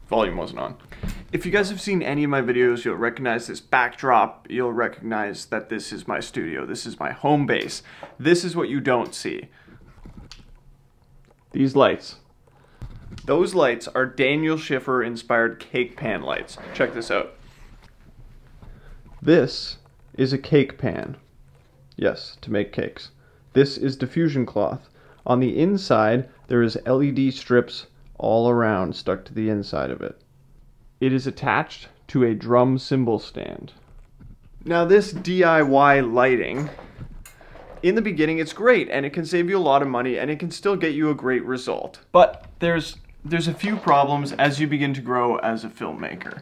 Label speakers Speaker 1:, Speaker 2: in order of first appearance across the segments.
Speaker 1: volume wasn't on. If you guys have seen any of my videos, you'll recognize this backdrop. You'll recognize that this is my studio. This is my home base. This is what you don't see. These lights. Those lights are Daniel Schiffer inspired cake pan lights. Check this out. This is a cake pan. Yes, to make cakes. This is diffusion cloth. On the inside, there is LED strips all around stuck to the inside of it. It is attached to a drum cymbal stand. Now this DIY lighting, in the beginning it's great and it can save you a lot of money and it can still get you a great result. But there's a few problems as you begin to grow as a filmmaker.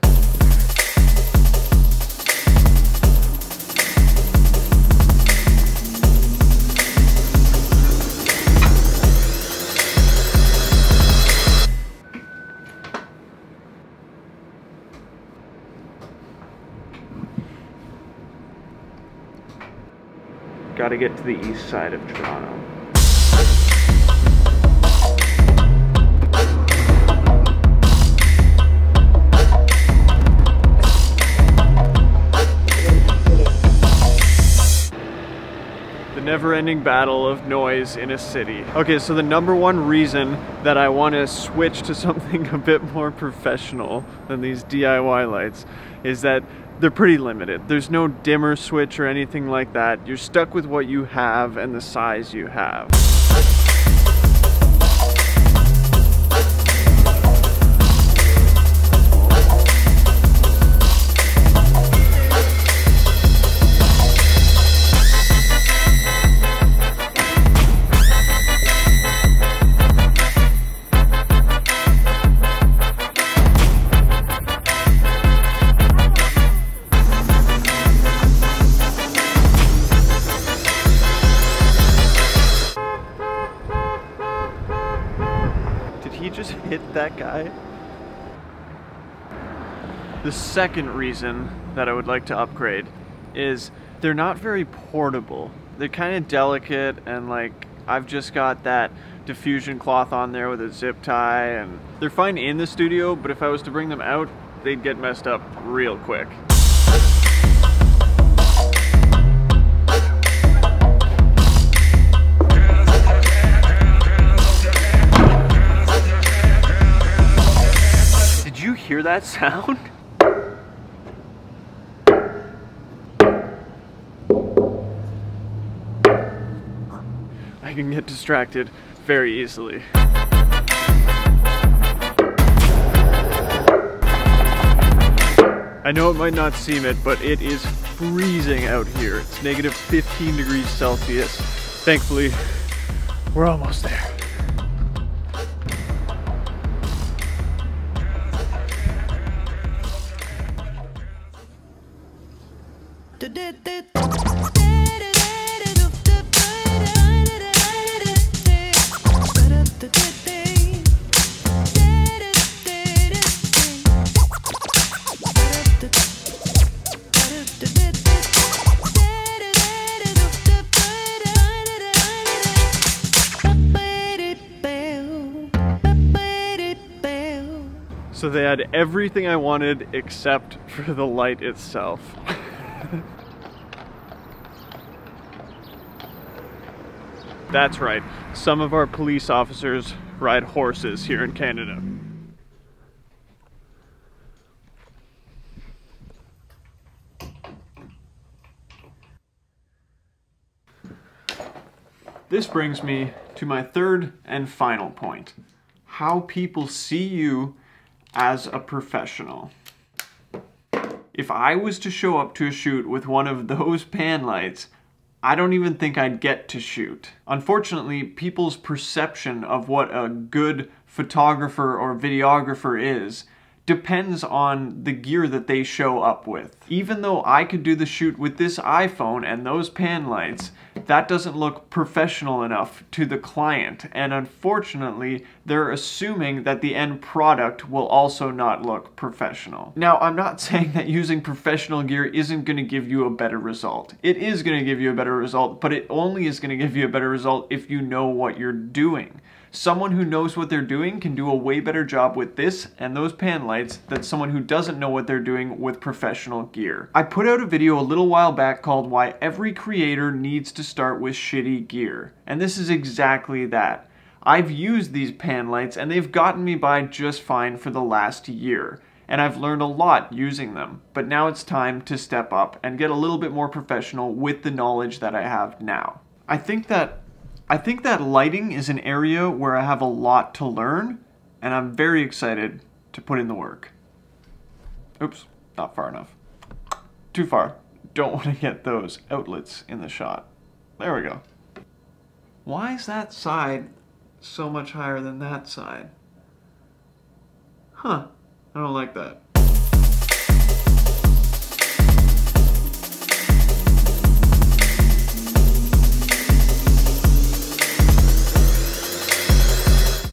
Speaker 1: Gotta get to the east side of Toronto. The never-ending battle of noise in a city. Okay, so the number one reason that I want to switch to something a bit more professional than these DIY lights is that they're pretty limited. There's no dimmer switch or anything like that. You're stuck with what you have and the size you have. Just hit that guy. The second reason that I would like to upgrade is they're not very portable. They're kind of delicate and like I've just got that diffusion cloth on there with a zip tie and they're fine in the studio, but if I was to bring them out, they'd get messed up real quick. Hear that sound? I can get distracted very easily. I know it might not seem it, but it is freezing out here. It's negative 15 degrees Celsius. Thankfully, we're almost there. So they had everything I wanted except for the light itself. That's right, some of our police officers ride horses here in Canada. This brings me to my third and final point. How people see you as a professional. If I was to show up to a shoot with one of those pan lights, I don't even think I'd get to shoot. Unfortunately, people's perception of what a good photographer or videographer is depends on the gear that they show up with. Even though I could do the shoot with this iPhone and those pan lights, that doesn't look professional enough to the client. And unfortunately, they're assuming that the end product will also not look professional. Now, I'm not saying that using professional gear isn't going to give you a better result. It is going to give you a better result, but it only is going to give you a better result if you know what you're doing. Someone who knows what they're doing can do a way better job with this and those pan lights than someone who doesn't know what they're doing with professional gear. I put out a video a little while back called Why Every Creator Needs to Start with Shitty Gear, and this is exactly that. I've used these pan lights and they've gotten me by just fine for the last year, and I've learned a lot using them, but now it's time to step up and get a little bit more professional with the knowledge that I have now. I think that lighting is an area where I have a lot to learn, and I'm very excited to put in the work. Oops, not far enough. Too far. Don't want to get those outlets in the shot. There we go. Why is that side so much higher than that side? Huh, I don't like that.